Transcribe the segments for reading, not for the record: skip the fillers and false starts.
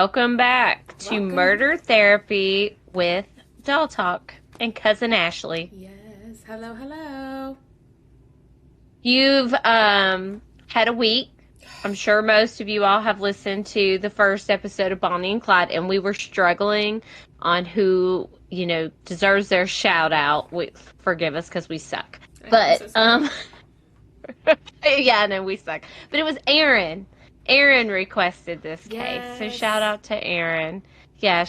welcome back to Welcome. Murder Therapy with Doll Talk and Cousin Ashley. Yes. Hello, hello. You've had a week. I'm sure most of you all have listened to the first episode of Bonnie and Clyde, and we were struggling on who, deserves their shout out. Forgive us because we suck. But yeah, no, we suck. But it was Aaron. Aaron requested this case, so Yes. shout out to Aaron. Yeah,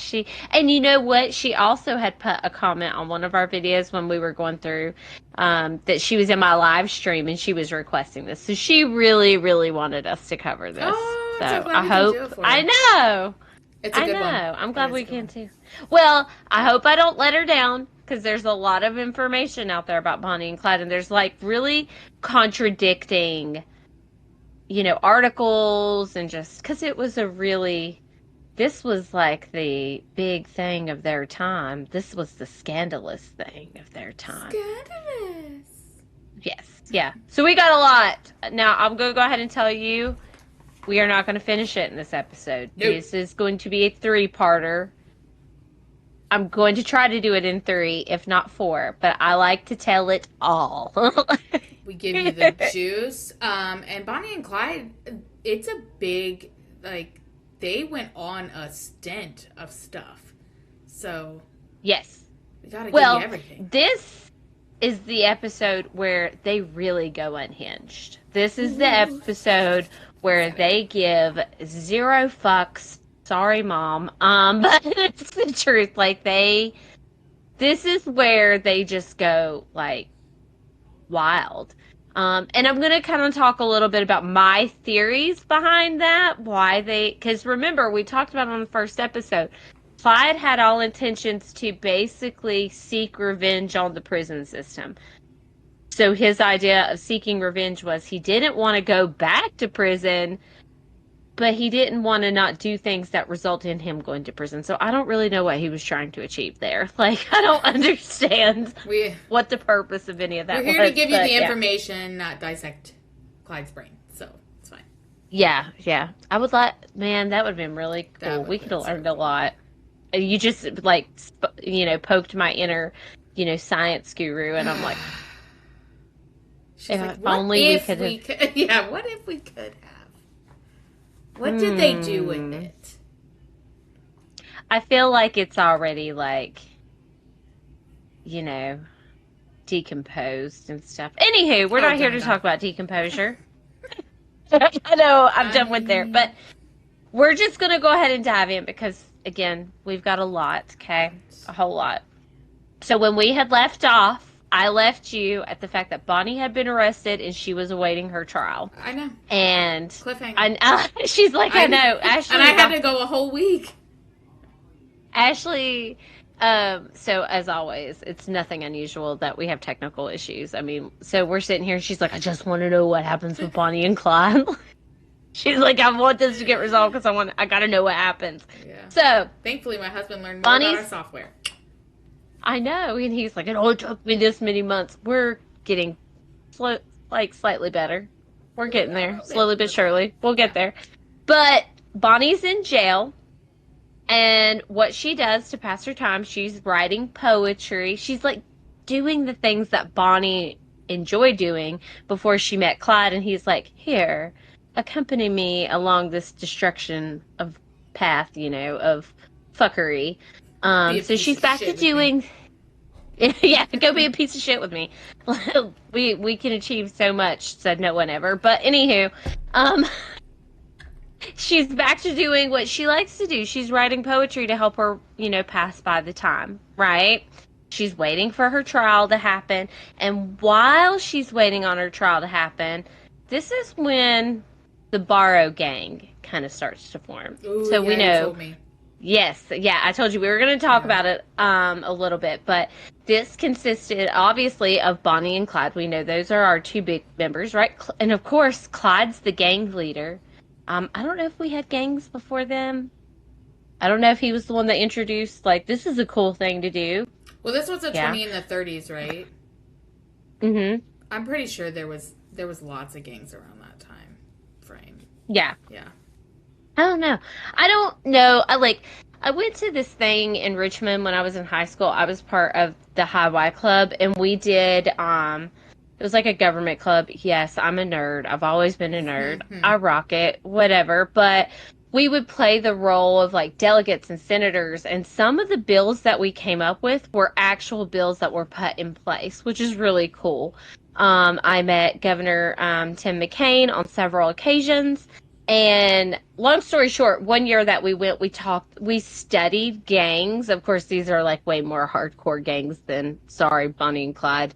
and you know what? She also had put a comment on one of our videos when we were going through that she was in my live stream and she was requesting this. So she really, really wanted us to cover this. Oh, I'm so so glad I we hope. can do it for her. I know. It's a I good know. one. I'm glad It is we a good can one. too. Well, I hope I don't let her down because there's a lot of information out there about Bonnie and Clyde, and there's like really contradicting, articles and just because it was this was like the big thing of their time. This was the scandalous thing of their time. Scandalous. Yes, yeah. So we got a lot. Now I'm going to go ahead and tell you we are not going to finish it in this episode. Nope. This is going to be a 3-parter. I'm going to try to do it in 3, if not 4, but I like to tell it all. We give you the juice. And Bonnie and Clyde, it's a big, they went on a stint of stuff. So, Yes. we gotta give Well, you everything. this is the episode where they really go unhinged. This is the episode where they give 0 fucks. Sorry, Mom. But it's the truth. This is where they just go, wild. And I'm going to kind of talk a little bit about my theories behind that. Because remember, we talked about on the first episode, Clyde had all intentions to basically seek revenge on the prison system. So his idea of seeking revenge was he didn't want to go back to prison, but he didn't want to not do things that result in him going to prison. So I don't really know what he was trying to achieve there. I don't understand what the purpose of any of that was. We're here to give you the yeah. information, not dissect Clyde's brain. So, it's fine. Yeah. I would man, that would have been really cool. We could have learned a lot. You just, poked my inner, science guru, and I'm like, She's if like, what only if we could have. Yeah, what if we could have? What did they do with it? I feel like it's already, decomposed and stuff. Anywho, we're not here to talk about decomposure. I know, I'm done with there. But we're just going to go ahead and dive in because, again, we've got a lot, okay? A whole lot. So when we had left off, I left you at the fact that Bonnie had been arrested and she was awaiting her trial. I know. And cliffhanger. She's like, I know. Ashley, and I had to go a whole week. Ashley, so as always, it's nothing unusual that we have technical issues. I mean, so we're sitting here and she's like, I just want to know what happens with Bonnie and Clyde. She's like, I want this to get resolved because I got to know what happens. Yeah. So thankfully, my husband learned more about our software. I know, and he's like, it only took me this many months. We're getting slightly better. We're getting there, slowly but surely. We'll get there. But Bonnie's in jail, and what she does to pass her time, she's writing poetry. She's doing the things that Bonnie enjoyed doing before she met Clyde, and he's like, here, accompany me along this destruction of path, of fuckery. So she's back to doing. Yeah, go be a piece of shit with me. we can achieve so much, said no one ever. But anywho, she's back to doing what she likes to do. She's writing poetry to help her, pass by the time, right? She's waiting for her trial to happen. And while she's waiting on her trial to happen, this is when the Barrow gang kind of starts to form. Ooh, so yeah, we know. You told me. Yes, yeah, I told you we were going to talk about it a little bit, but this consisted, obviously, of Bonnie and Clyde. We know those are our 2 big members, right? And, of course, Clyde's the gang leader. I don't know if we had gangs before them. I don't know if he was the one that introduced, this is a cool thing to do. Well, this was the 20 and the 30s, right? Mm-hmm. I'm pretty sure there was lots of gangs around that time frame. Yeah. Yeah. I don't know. I don't know. I went to this thing in Richmond when I was in high school. I was part of the High Y Club and we did it was like a government club. Yes, I'm a nerd. I've always been a nerd. I rock it, whatever. But we would play the role of like delegates and senators, and some of the bills that we came up with were actual bills that were put in place, which is really cool. I met Governor Tim McCain on several occasions. And long story short, one year that we went, we studied gangs. Of course, these are like way more hardcore gangs than, sorry, Bonnie and Clyde.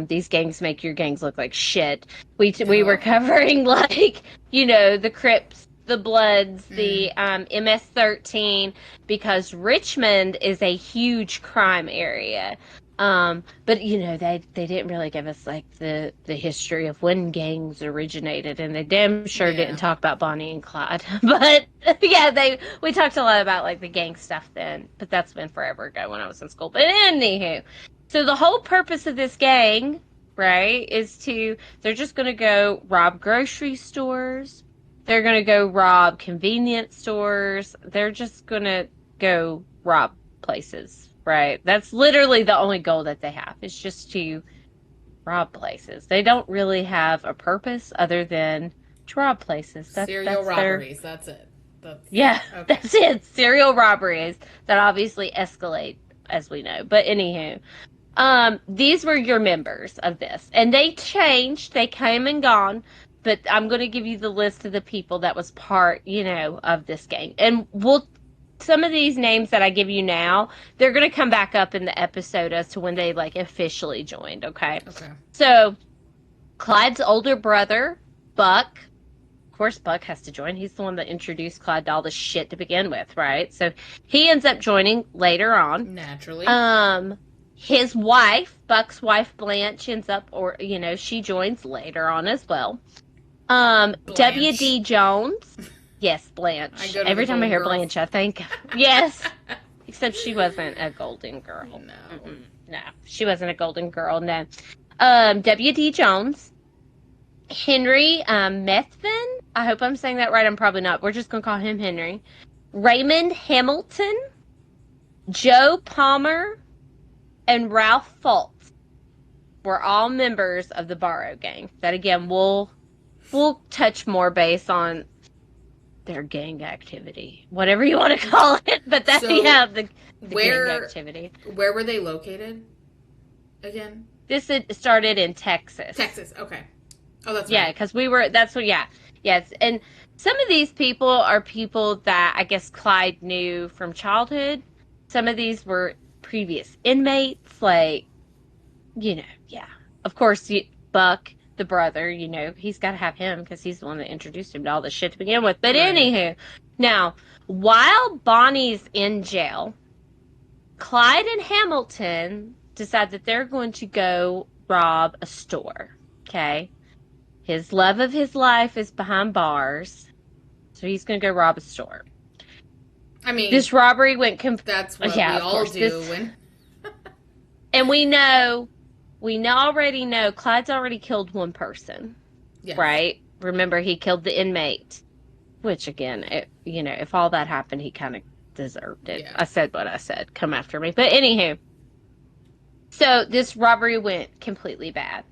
These gangs make your gangs look like shit. We were Oh. covering like, the Crips, the Bloods, Mm. the MS-13, because Richmond is a huge crime area. But they didn't really give us like the history of when gangs originated, and they damn sure didn't Yeah. talk about Bonnie and Clyde. But yeah, we talked a lot about like the gang stuff then, but that's been forever ago when I was in school. But anywho, so the whole purpose of this gang, right, they're just gonna go rob grocery stores. They're gonna go rob convenience stores. They're just gonna go rob places, right? That's literally the only goal that they have. It's just to rob places. They don't really have a purpose other than to rob places. Serial That's their robberies. That's it. That's yeah, okay. that's it. Serial robberies that obviously escalate as we know. But anywho, these were your members of this, and they changed. They came and gone, but I'm going to give you the list of the people that was part, of this gang, and some of these names that I give you now, they're going to come back up in the episode as to when they like officially joined. Okay, Okay. so Clyde's older brother, Buck. Of course, Buck has to join. He's the one that introduced Clyde to all this shit to begin with, right? So he ends up joining later on. Naturally. Um, his wife, Buck's wife Blanche, ends up, or she joins later on as well. Blanche. W.D. Jones, yes, I Blanche. go to the Every time I Golden hear Girls. Blanche, I think yes, except she wasn't a golden girl. No. No, she wasn't a golden girl. No. W.D. Jones, Henry Methvin. I hope I'm saying that right. I'm probably not. We're just gonna call him Henry. Raymond Hamilton, Joe Palmer, and Ralph Fultz were all members of the Barrow Gang. That again, we'll touch more base on their gang activity, whatever you want to call it. But that So, the gang where activity. where were they located again? This had started in Texas. Texas. Okay. Oh, that's Yeah, right. because we were. That's what. Yeah, yes. And some of these people are people that I guess Clyde knew from childhood. Some of these were previous inmates, like yeah. Of course, Buck, the brother, he's got to have him because he's the one that introduced him to all this shit to begin with. But Right. anywho, now, while Bonnie's in jail, Clyde and Hamilton decide that they're going to go rob a store. Okay? His love of his life is behind bars, so he's going to go rob a store. I mean, This robbery went that's what yeah, we of all course. do when. And already know Clyde's already killed one person, Yes. right? Remember, he killed the inmate, which again, if all that happened, he kind of deserved it. Yeah. I said what I said. Come after me. But anywho, so this robbery went completely bad.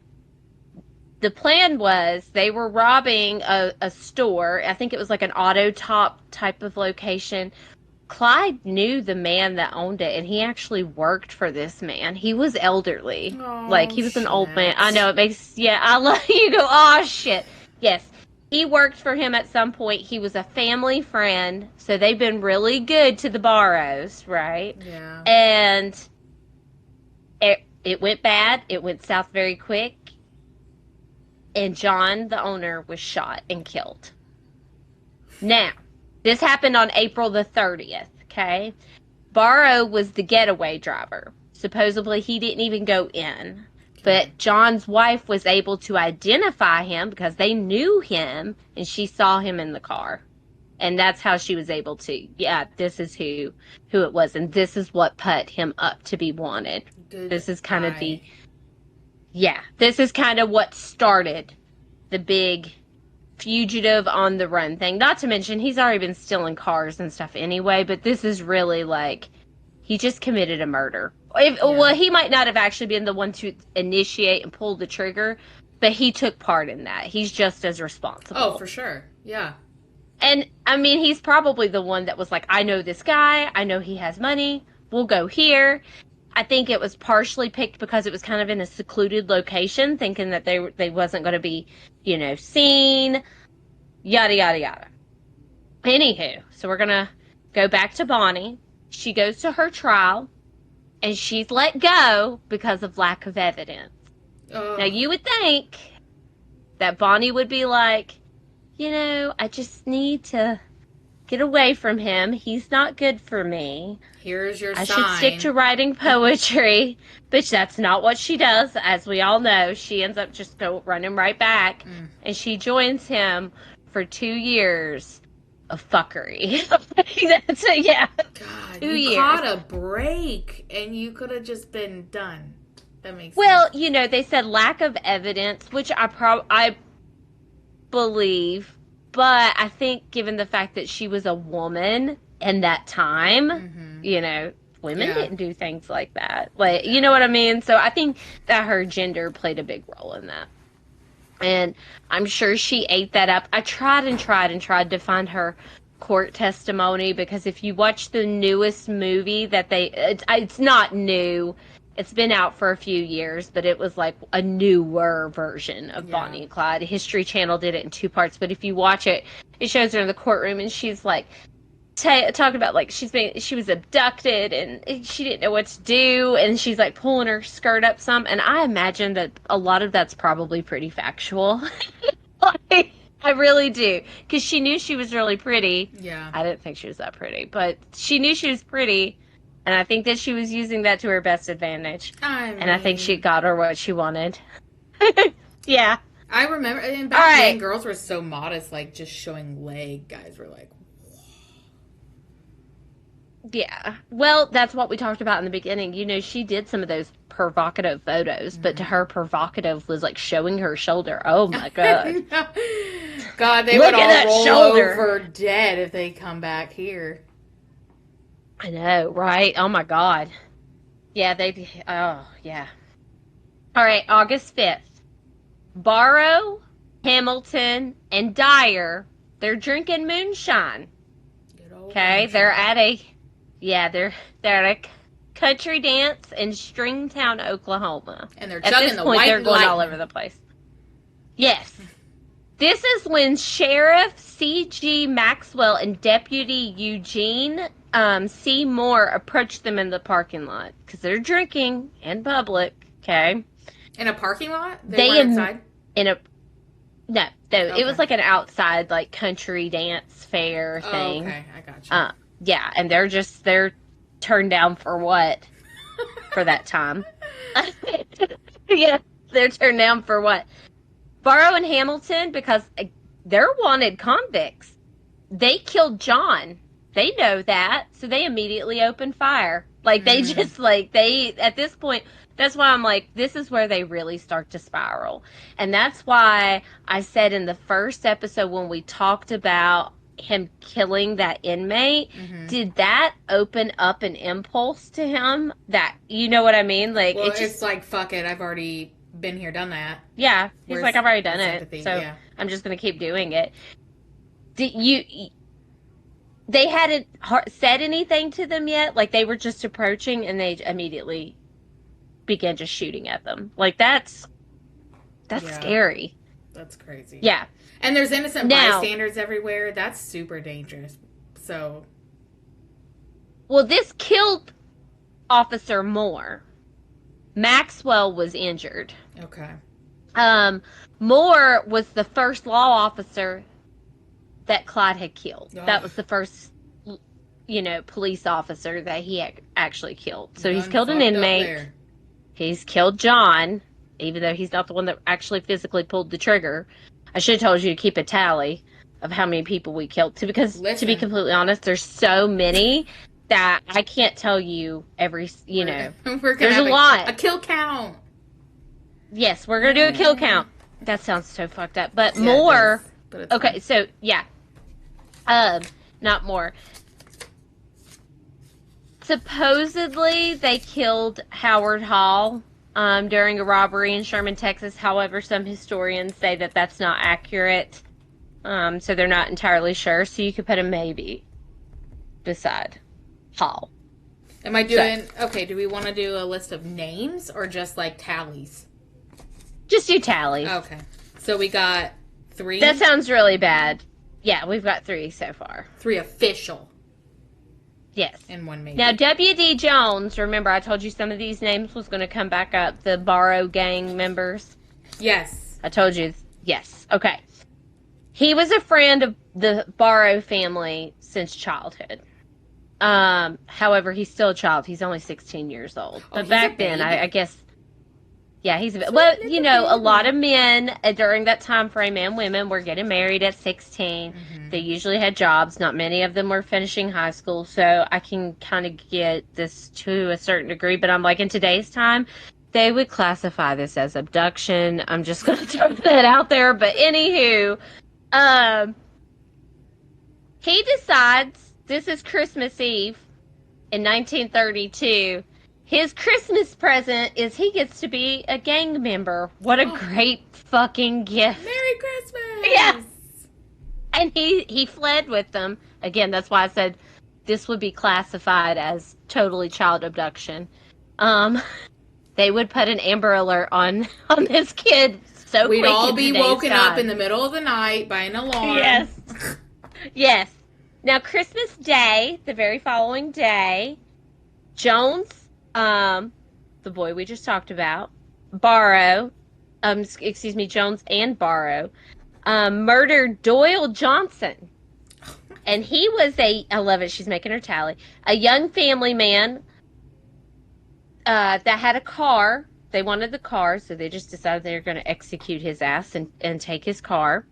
The plan was they were robbing a store. I think it was like an auto top type of location. Clyde knew the man that owned it, and he actually worked for this man. He was elderly. Like, Oh he was an old man. I shit. know, it makes, yeah, I love you go, oh, shit. Yes. He worked for him at some point. He was a family friend, so they've been really good to the Barrows, right? Yeah. And it went bad. It went south very quick. And John, the owner, was shot and killed. Now, this happened on April the 30th, okay? Barrow was the getaway driver. Supposedly, he didn't even go in. Okay. But John's wife was able to identify him because they knew him and she saw him in the car. And that's how she was able to, yeah, this is who it was. And this is what put him up to be wanted. Good This is kind of eye. this is kind of what started the big fugitive on the run thing. Not to mention, he's already been stealing cars and stuff anyway, but this is really like, he just committed a murder. Yeah. Well, he might not have actually been the one to initiate and pull the trigger, but he took part in that. He's just as Oh, responsible. for sure. Yeah. And I mean, he's probably the one that was like, I know this guy. I know he has money. We'll go here. I think it was partially picked because it was kind of in a secluded location, thinking that they wasn't going to be, seen. Yada yada yada. Anywho, so we're gonna go back to Bonnie. She goes to her trial, and she's let go because of lack of evidence. Now, Oh, you would think that Bonnie would be like, I just need to get away from him. He's not good for me. here's your I should stick sign. to writing poetry. But that's not what she does. As we all know, she ends up just running right back. Mm. And she joins him for 2 years of fuckery. That's it, yeah. God, 2 years. caught a break, and you could have just been done. That makes Well, sense. they said lack of evidence, which I believe, but I think given the fact that she was a woman in that time, women Yeah. didn't do things like that. Like, you know what I mean? So I think that her gender played a big role in that. And I'm sure she ate that up. I tried and tried and tried to find her court testimony because if you watch the newest movie that it's not new. It's been out for a few years, but it was like a newer version of Bonnie and Clyde. History Channel did it in 2 parts, but if you watch it, it shows her in the courtroom and she's like talking about like she was abducted and she didn't know what to do, and she's like pulling her skirt up some, and I imagine that a lot of that's probably pretty factual. Like, I really do, because she knew she was really pretty. Yeah. I didn't think she was that pretty, but she knew she was pretty, and I think that she was using that to her best advantage. And I think she got her what she wanted. Yeah. I remember, and All back then, right. girls were so modest, like just showing leg. Guys were like, Yeah. Well, that's what we talked about in the beginning. She did some of those provocative photos, but to her, provocative was like showing her shoulder. Oh my God. God, they Look would at all that roll shoulder. over dead if they come back here. I know, right? Oh my God. Yeah, oh, yeah. All right, August 5th. Barrow, Hamilton, and Dyer, they're drinking moonshine. Good old Okay, moonshine. they're at a country dance in Stringtown, Oklahoma. And they're At chugging this the point, white they're going all lightning. over the place. Yes. This is when Sheriff C.G. Maxwell and Deputy Eugene C. Moore approached them in the parking lot because they're drinking in public. Okay, In a parking lot? They they weren't am inside? in a no, it Okay. was like an outside like country dance fair Oh, thing. okay. I got you. Yeah, and they're turned down for what for that time? Yeah, they're turned down for what? Barrow and Hamilton, because they're wanted convicts. They killed John. They know that, so they immediately open fire. Like, they just, like, at this point, that's why I'm like, this is where they really start to spiral. And that's why I said in the first episode when we talked about him killing that inmate, did that open up an impulse to him that, you know what I mean? Like, Well, it just, it's like, fuck it. I've already been here, done that. yeah, he's Where's like, I've already done the it, sympathy? so Yeah. I'm just gonna keep doing it. Did you? They hadn't said anything to them yet. Like, they were just approaching, and they immediately began just shooting at them. Like, that's Yeah. scary. That's crazy. Yeah. And there's innocent Now- bystanders everywhere. That's super dangerous. So, Well, this killed Officer Moore. Maxwell was injured. okay. Moore was the first law officer that Clyde had killed. Oh. That was the first, police officer that he had actually killed. So he's Done killed an fucked up inmate. there. He's killed John, even though he's not the one that actually physically pulled the trigger. I should have told you to keep a tally of how many people we killed. Because, to be Listen. completely honest, there's so many that I can't tell you every, We're gonna There's have a lot. A kill count. Yes, we're going to do a kill count. That sounds so fucked up. But Yeah, it Moore but it's fine. Okay, so yeah, um, not more. Supposedly, they killed Howard Hall during a robbery in Sherman, Texas. However, some historians say that that's not accurate, so they're not entirely sure. So you could put a maybe beside Hall. Am I So doing okay? Do we want to do a list of names or just like tallies? just do tallies. Okay, so we got three. That sounds really bad. Yeah, we've got 3 so far. 3 official. Yes. And 1 maybe. Now, W.D. Jones, remember I told you some of these names was going to come back up, the Barrow gang members? Yes. I told you. Yes. Okay. He was a friend of the Barrow family since childhood. However, he's still a child. He's only 16 years old. But back then, I guess, yeah, he's well, a lot of men during that time frame and women were getting married at 16. Mm-hmm. They usually had jobs. Not many of them were finishing high school. So I can kind of get this to a certain degree. But I'm like, in today's time, they would classify this as abduction. I'm just going to throw that out there. But anywho, he decides this is Christmas Eve in 1932. His Christmas present is he gets to be a gang member. What a great fucking gift. Merry Christmas! Yeah. And he fled with them. Again, that's why I said this would be classified as totally child abduction. They would put an Amber Alert on this kid so quick. We'd all be woken time. up in the middle of the night by an alarm. Yes. Yes. Now, Christmas Day, the very following day, Jones, the boy we just talked about, Jones and Barrow, murdered Doyle Johnson. And he was I love it, she's making her tally, a young family man that had a car. They wanted the car, so they just decided they were going to execute his ass and take his car.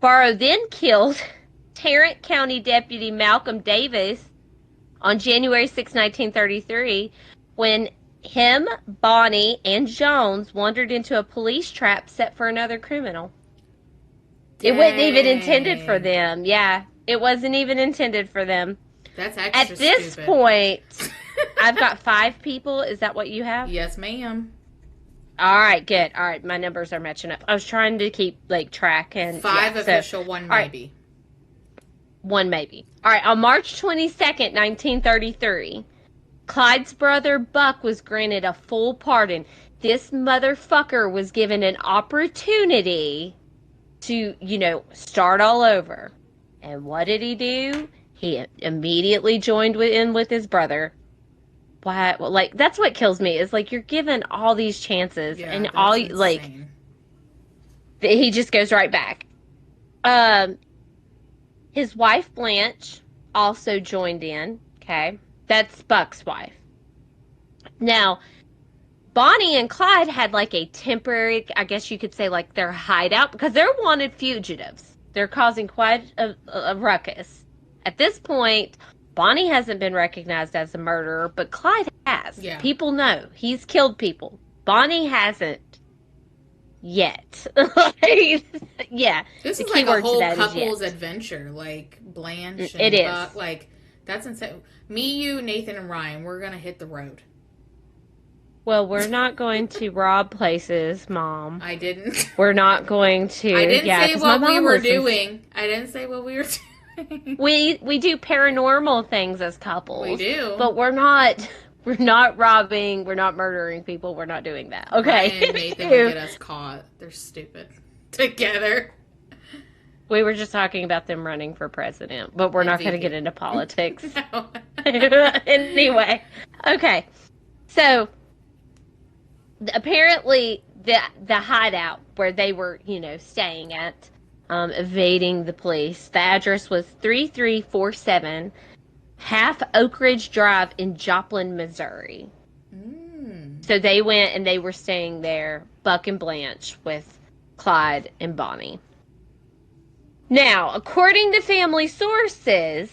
Barrow then killed Tarrant County Deputy Malcolm Davis on January 6, 1933, when him, Bonnie, and Jones wandered into a police trap set for another criminal. Dang. It wasn't even intended for them. Yeah, it wasn't even intended for them. That's extra At this stupid. point, I've got 5 people. Is that what you have? Yes, ma'am. All right, good. All right, my numbers are matching up. I was trying to keep track and 5 official, 1 maybe. Right. 1 maybe. All right, on March 22nd, 1933, Clyde's brother Buck was granted a full pardon. This motherfucker was given an opportunity to, start all over. And what did he do? He immediately joined in with his brother. Why? Well, that's what kills me is you're given all these chances and all insane. He just goes right back. His wife Blanche also joined in. Okay, that's Buck's wife. Now, Bonnie and Clyde had a temporary, I guess you could say, their hideout because they're wanted fugitives. They're causing quite a ruckus. At this point, Bonnie hasn't been recognized as a murderer, but Clyde has. Yeah. People know. He's killed people. Bonnie hasn't yet. Yeah. This is a whole couple's adventure. Blanche and Buck. That's insane. Me, you, Nathan, and Ryan, we're going to hit the road. Well, we're not going to rob places, Mom. I didn't. We're not going to. I didn't say what we were doing. I didn't say what we were doing. We do paranormal things as couples. We do. But we're not robbing, we're not murdering people, we're not doing that. Okay. Ryan and Nathan will get us caught. They're stupid. Together. We were just talking about them running for president, but we're not going to get into politics. No. Anyway. Okay. So, apparently, the hideout where they were, staying at, evading the police. The address was 3347 Half Oak Ridge Drive in Joplin, Missouri. So they went and they were staying there, Buck and Blanche, with Clyde and Bonnie. Now, according to family sources,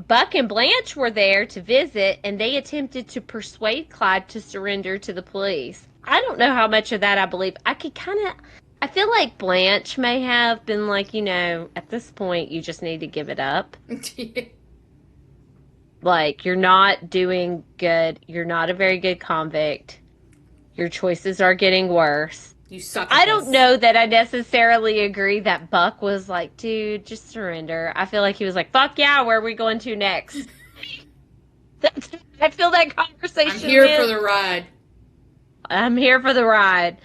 Buck and Blanche were there to visit and they attempted to persuade Clyde to surrender to the police. I don't know how much of that I believe. I could kind of. I feel like Blanche may have been like, at this point, you just need to give it up. Like, you're not doing good. You're not a very good convict. Your choices are getting worse. You suck at I don't this. know that I necessarily agree that Buck was like, dude, just surrender. I feel like he was like, fuck yeah, where are we going to next? I feel that I'm conversation here for went, the ride. I'm here for the ride.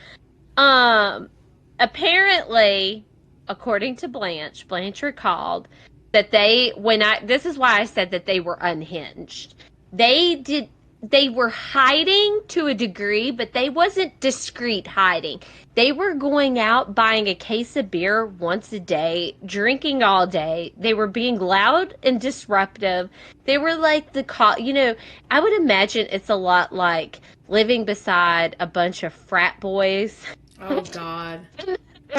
Um, Apparently, according to Blanche recalled that this is why I said that they were unhinged. They were hiding to a degree, but they wasn't discreet hiding. They were going out buying a case of beer once a day, drinking all day. They were being loud and disruptive. They were like I would imagine it's a lot like living beside a bunch of frat boys. Oh God.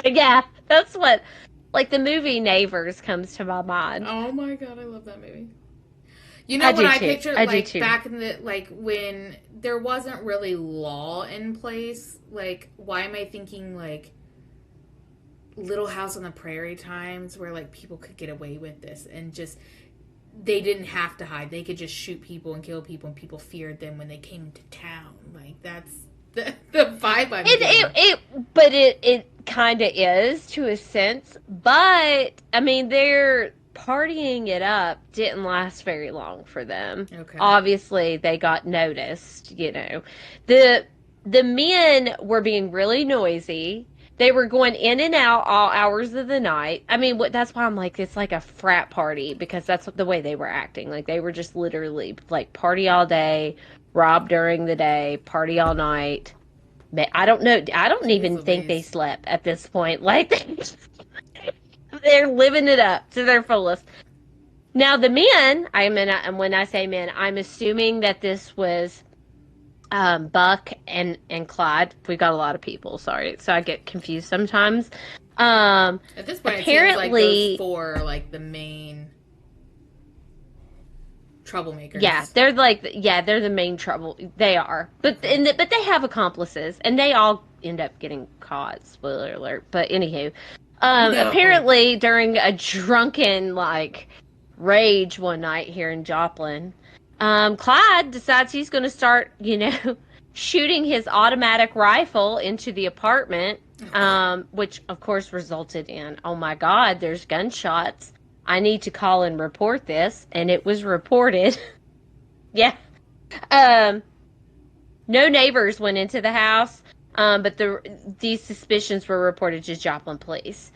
Yeah, that's what, like the movie Neighbors comes to my mind. Oh my God, I love that movie. You know I what do I too. picture I do like too. back in the like when there wasn't really law in place, like why am I thinking like Little House on the Prairie times where like people could get away with this and just they didn't have to hide. They could just shoot people and kill people and people feared them when they came to town. Like that's the vibe I'm getting. But it kind of is to a sense. But I mean, their partying it up didn't last very long for them. Okay. Obviously, they got noticed. The the men were being really noisy. They were going in and out all hours of the night. I mean, that's why I'm like, it's like a frat party because that's the way they were acting. Like they were just literally like party all day, rob during the day, party all night. I don't know. I don't Jeez even think they Louise. slept at this point. Like they're living it up to their fullest. Now the men, and when I say men, I'm assuming that this was Buck and Clyde. We got a lot of people. Sorry, so I get confused sometimes. At this point, it seems like those Apparently, four are like the main yeah, troublemakers. they're the main trouble. They are, but Okay. but they have accomplices, and they all end up getting caught. Spoiler alert. But anywho, No. apparently during a drunken rage one night here in Joplin, Clyde decides he's going to start, shooting his automatic rifle into the apartment, which of course resulted in, oh my God, there's gunshots. I need to call and report this, and it was reported. Yeah. Um, no neighbors went into the house, but these suspicions were reported to Joplin police.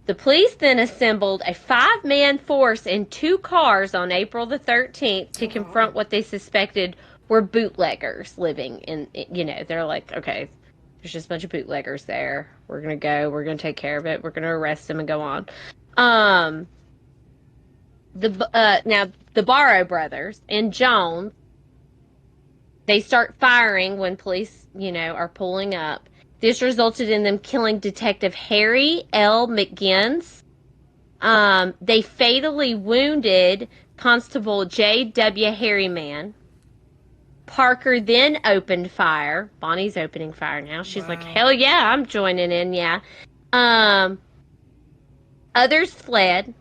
The police then assembled a 5-man force in 2 cars on April the 13th to Oh God. confront what they suspected were bootleggers living they're like, okay, there's just a bunch of bootleggers there. We're going to go. We're going to take care of it. We're going to arrest them and go on. Um, now the Barrow brothers and Jones, they start firing when police, are pulling up. This resulted in them killing Detective Harry L. McGinnis. They fatally wounded Constable J.W. Harryman. Parker then opened fire. Bonnie's opening fire now. She's like, Wow. hell yeah, I'm joining in, yeah. Um, Others fled.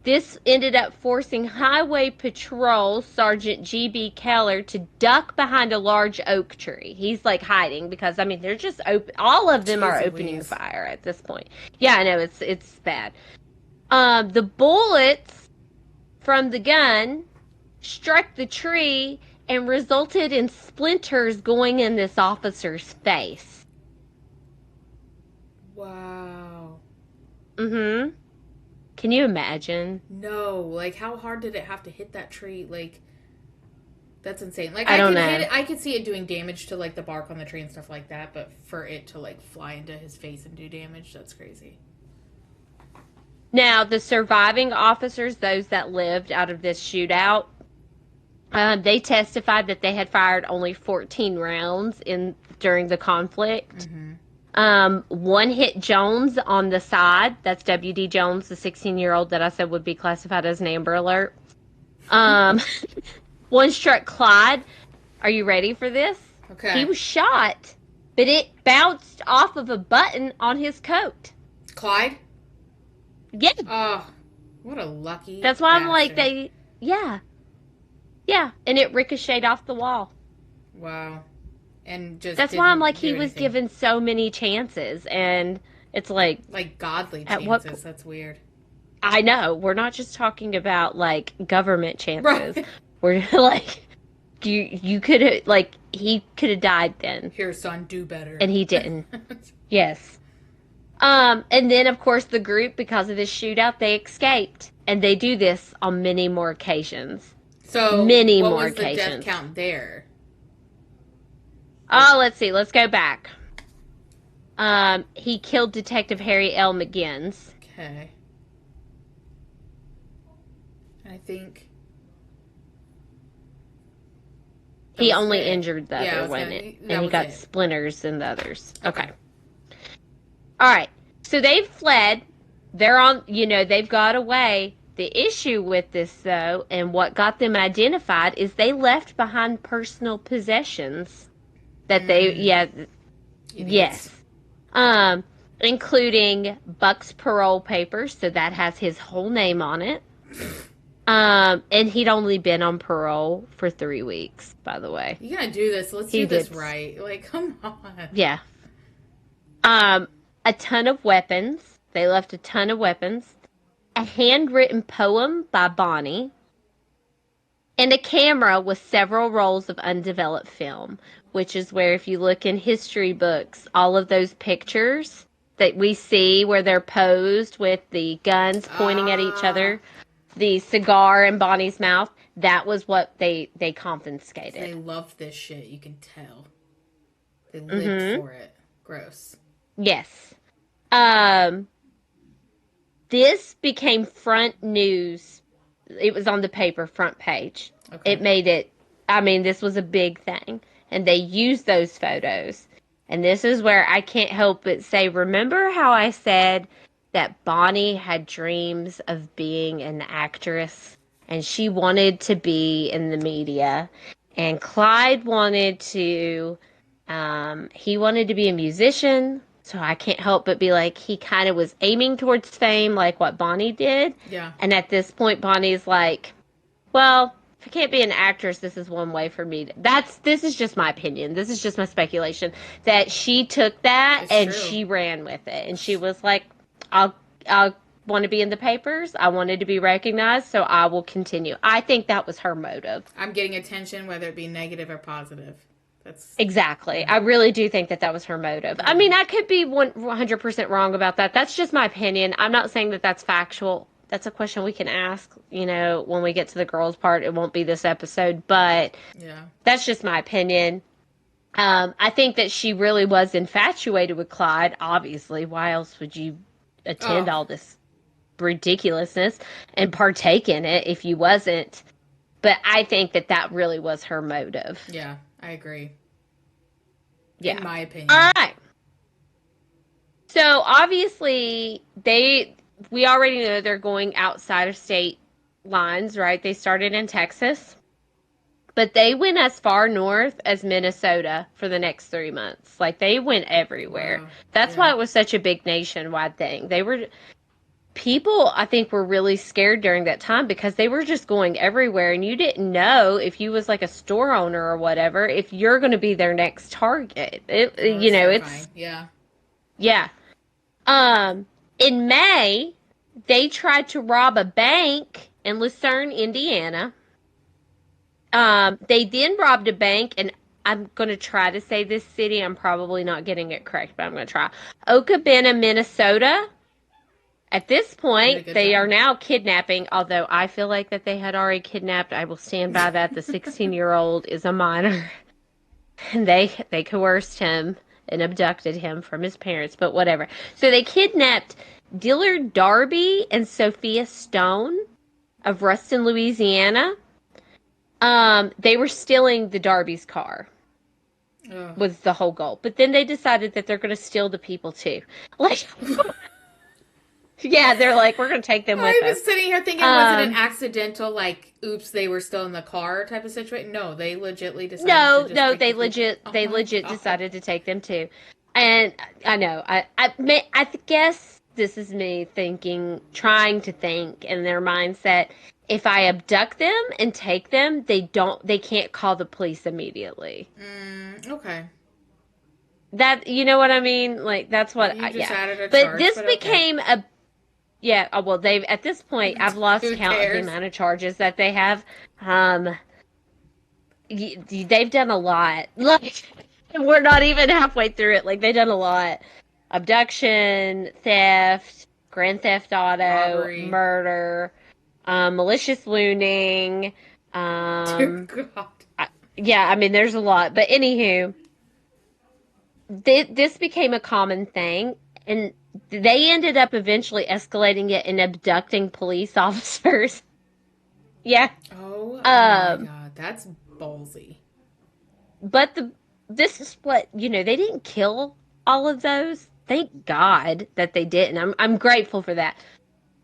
This ended up forcing Highway Patrol Sergeant G.B. Keller to duck behind a large oak tree. He's like hiding because I mean they're just open. All of them are Jeez opening Louise. fire at this point. Yeah, I know it's bad. The bullets from the gun struck the tree and resulted in splinters going in this officer's face. Wow. Mm-hmm. Can you imagine? No. Like, how hard did it have to hit that tree? Like, that's insane. Like, I I don't could hit know. it. I could see it doing damage to like the bark on the tree and stuff like that. But for it to like fly into his face and do damage, that's crazy. Now, the surviving officers, those that lived out of this shootout, they testified that they had fired only 14 rounds during the conflict. Mm-hmm. One hit Jones on the side. That's W.D. Jones, the 16-year-old that I said would be classified as an Amber Alert. Um, One struck Clyde. Are you ready for this? He Okay. was shot but it bounced off of a button on his coat. Clyde? Yeah, Oh, what a lucky that's why I'm like, bastard. yeah, yeah, and it ricocheted off the wall. Wow. And just That's why I'm like, didn't do he was anything. given so many chances, and it's like, Like godly at what chances. That's weird. I know we're not just talking about like government chances. Right. We're like, you could have like he could have died then, Here, son, do better. and he didn't. Yes. And then of course the group, because of this shootout, they escaped, and they do this on many more occasions. So, Many what more was the death occasions. count there? Oh, let's see. Let's go back. He killed Detective Harry L. McGinnis. Okay. I think that He was only it. injured the Yeah, I other was one, gonna. and That he was got it. splinters in the others. Okay. Okay. All right. So they've fled. They're on, they've got away. The issue with this, though, and what got them identified is they left behind personal possessions that Mm, idiots. yes. Um, including Buck's parole papers, so that has his whole name on it. And he'd only been on parole for 3 weeks, by the way. You gotta do this. Let's He do this did, right. Like, come on. yeah. Um, a ton of weapons. They left a ton of weapons. A handwritten poem by Bonnie, and a camera with several rolls of undeveloped film, which is where, if you look in history books, all of those pictures that we see where they're posed with the guns pointing at each Ah, other, the cigar in Bonnie's mouth, that was what they they confiscated. loved this shit. You can tell. They lived Mm-hmm. for it. Gross. Yes. Um, this became front news. It was on the paper front page. It Okay. made it, I mean, this was a big thing. And they used those photos. And this is where I can't help but say, remember how I said that Bonnie had dreams of being an actress and she wanted to be in the media? And Clyde wanted to, he wanted to be a musician. So I can't help but be like, he kind of was aiming towards fame like what Bonnie did. Yeah. And at this point, Bonnie's like, well, if I can't be an actress, this is one way for me to, this is just my opinion. This is just my speculation that she took that It's and true. she ran with it. And she was like, I'll want to be in the papers. I wanted to be recognized, so I will continue. I think that was her motive. I'm getting attention, whether it be negative or positive. That's Exactly. yeah, I really do think that that was her motive. I yeah, mean, I could be 100% wrong about that. That's just my opinion. I'm not saying that that's factual. That's a question we can ask, when we get to the girls part. It won't be this episode, but yeah. that's just my opinion. I think that she really was infatuated with Clyde, obviously. Why else would you attend Oh, all this ridiculousness and partake in it if you wasn't? But I think that that really was her motive. yeah. I agree. In Yeah. my All opinion. right. So obviously we already know they're going outside of state lines, right? They started in Texas, but they went as far north as Minnesota for the next 3 months. Like they went everywhere. Wow. That's Yeah. why it was such a big nationwide thing. People, I think, were really scared during that time because they were just going everywhere, and you didn't know if you was like a store owner or whatever if you're going to be their next target. Oh, that's It's terrifying. Yeah. yeah. Um, in May, they tried to rob a bank in Lucerne, Indiana. They then robbed a bank, and I'm going to try to say this city. I'm probably not getting it correct, but I'm going to try. Okabena, Minnesota. At this Did a point, good they are job. now kidnapping, although I feel like that they had already kidnapped. I will stand by that. The 16-year-old is a minor, and they coerced him and abducted him from his parents, but whatever. So they kidnapped Dillard Darby and Sophia Stone of Ruston, Louisiana. They were stealing the Darby's car Ugh. was the whole goal. But then they decided that they're going to steal the people too. Like Yeah, they're like, we're going to take them with I us. was sitting here thinking, was it an Um, accidental, like, oops, they were still in the car type of situation? No, they legitly decided to no, just no, take the people. Oh they my legit god. decided to take them too. And I know, guess this is me thinking, trying to think in their mindset. If I abduct them and take them, they can't call the police immediately. Okay. That, you know what I mean? Like, that's what, You just yeah. added a But charge, this but okay. became a, yeah, well, they've, at this point, I've lost Who count of the cares? amount of charges that they have. Um, they've done a lot. Like, we're not even halfway through it. Like, they've done a lot. Abduction, theft, grand theft auto, Robbery. murder, malicious wounding. Dear Um, God. yeah, I mean, there's a lot. But anywho, this became a common thing, and they ended up eventually escalating it and abducting police officers. Yeah. Oh my Um, God. That's ballsy. but this is what, they didn't kill all of those. Thank God that they didn't. I'm grateful for that.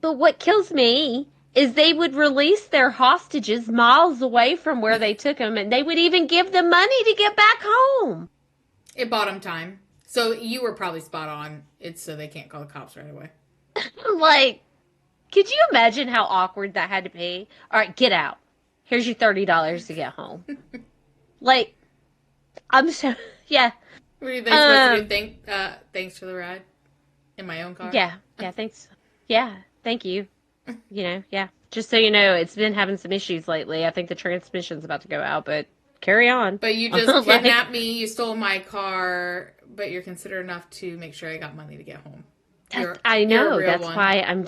But what kills me is they would release their hostages miles away from where they took them, and they would even give them money to get back home. It bought them time. So you were probably spot on. It's so they can't call the cops right away. I'm like, could you imagine how awkward that had to be? All right, get out. Here's your $30 to get home. Like, I'm so yeah. What are they supposed to do? Um, Thanks for the ride in my own car. yeah, thanks. Yeah, thank you. Yeah. Just so you know, it's been having some issues lately. I think the transmission's about to go out, but carry on. But you just Like, kidnapped me. You stole my car, but you're considerate enough to make sure I got money to get home. I You're a know. real That's one. why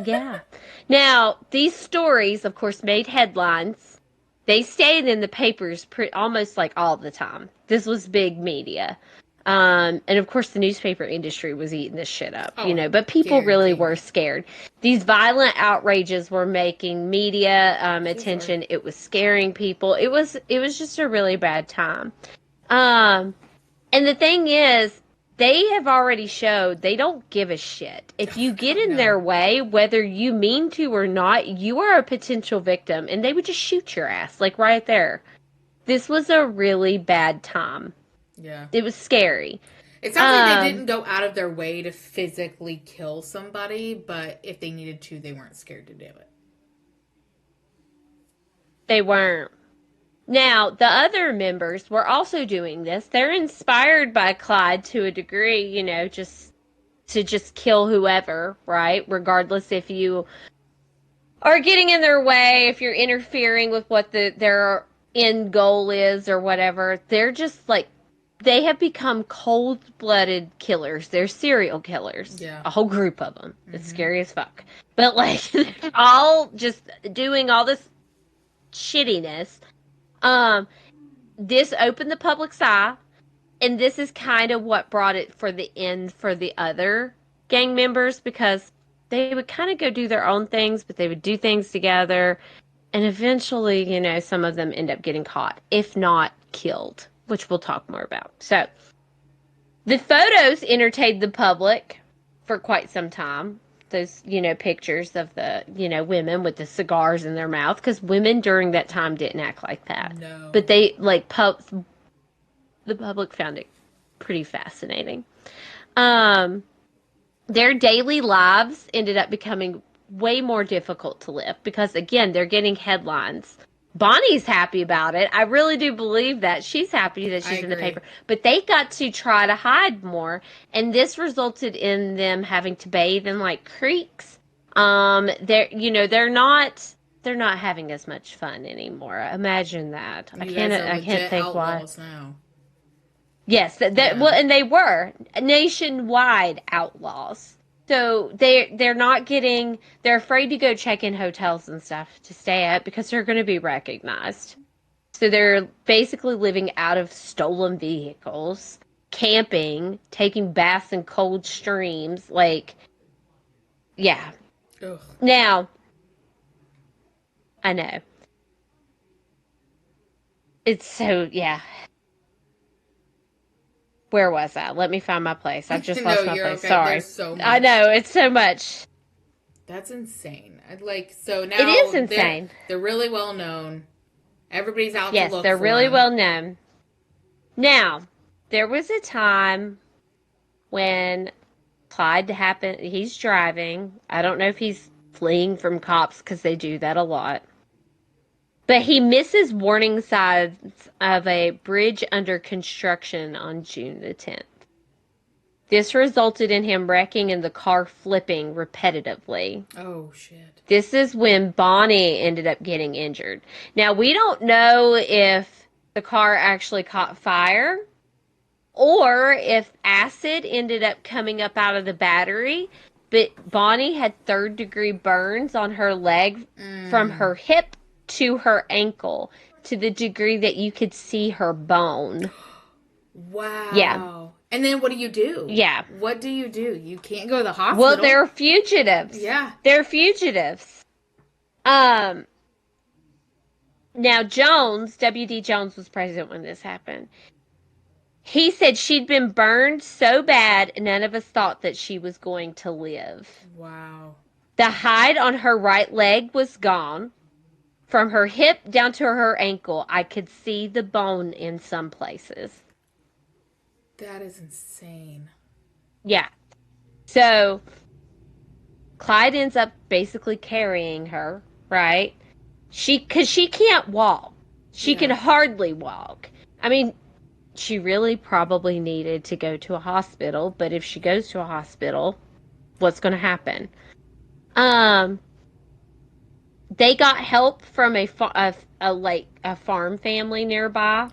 yeah. Now, these stories, of course, made headlines. They stayed in the papers almost like all the time. This was big media. And of course, the newspaper industry was eating this shit up, Oh, I but people really guarantee were you. scared. These violent outrages were making media So sorry. attention. It was scaring people. It was just a really bad time. Um, and the thing is, they have already showed they don't give a shit. If you get God in no. their way, whether you mean to or not, you are a potential victim and they would just shoot your ass, like right there. This was a really bad time. Yeah. It was scary. It sounds like they Um, didn't go out of their way to physically kill somebody, but if they needed to, they weren't scared to do it. they weren't. Now, the other members were also doing this. They're inspired by Clyde to a degree, just kill whoever, right? Regardless if you are getting in their way, if you're interfering with what their end goal is or whatever. They're just like they have become cold-blooded killers. They're serial killers. Yeah. A whole group of them. It's Mm-hmm. scary as fuck. But like they're all just doing all this shittiness. Um this opened the public's eye, and this is kind of what brought it for the end for the other gang members, because they would kind of go do their own things, but they would do things together. And eventually, some of them end up getting caught, if not killed, which we'll talk more about. So, the photos entertained the public for quite some time. Those, pictures of the, women with the cigars in their mouth, because women during that time didn't act like that. But No. they, the public found it pretty fascinating. Um, their daily lives ended up becoming way more difficult to live because, again, they're getting headlines. Bonnie's happy about it. I really do believe that. She's happy that I she's in the agree. paper. But they got to try to hide more, and this resulted in them having to bathe in like creeks. They're not having as much fun anymore. Imagine that. I You can't guys are I can't legit think why. outlaws now. Yes, Yeah. well, and they were nationwide outlaws. So they're afraid to go check in hotels and stuff to stay at because they're going to be recognized. So they're basically living out of stolen vehicles, camping, taking baths in cold streams. Like, yeah. Ugh. Now, I know. It's so, yeah. Where was I? Let me find my place. I've just No, lost my you're place. okay. Sorry. There's so I much. know, it's so much. That's insane. I'd like so It is now insane. they're really well known. Everybody's out to Yes, look they're for really them. well known. Now, there was a time when Clyde happened, he's driving. I don't know if he's fleeing from cops because they do that a lot. But he misses warning signs of a bridge under construction on June the 10th. This resulted in him wrecking and the car flipping repetitively. Oh shit. This is when Bonnie ended up getting injured. Now, we don't know if the car actually caught fire or if acid ended up coming up out of the battery, but Bonnie had third-degree burns on her leg from Mm. her hip to her ankle to the degree that you could see her bone. Yeah. Wow. And then what do you do? Yeah. What do? You can't go to the Well, hospital. they're fugitives. Yeah. They're fugitives. Um, Now Jones, W.D. Jones was president when this happened. He said she'd been burned so bad, none of us thought that she was going to live. Wow. The hide on her right leg was gone. From her hip down to her ankle, I could see the bone in some places. That is insane. Yeah. So Clyde ends up basically carrying her, right? Because she can't walk. She can Yeah. hardly walk. I mean, she really probably needed to go to a hospital, but if she goes to a hospital, what's going to happen? Um, they got help from a farm family nearby,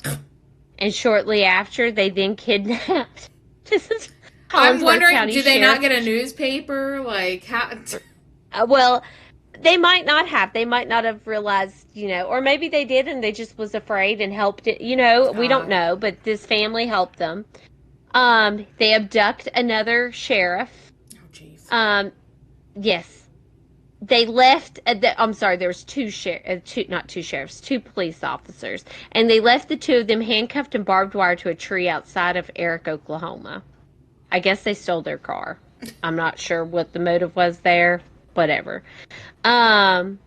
and shortly after, they then kidnapped. This is I'm Collinsworth wondering, County do they not Sheriff. get a newspaper? Like how? Well, they might not have. They might not have realized, or maybe they did and they just was afraid and helped it. We don't Ah. know, but this family helped them. They abduct another sheriff. Oh jeez. Yes. They left. I'm sorry. There was not two sheriffs, two police officers, and they left the two of them handcuffed and barbed wire to a tree outside of Eric, Oklahoma. I guess they stole their car. I'm not sure what the motive was there. Whatever. Um.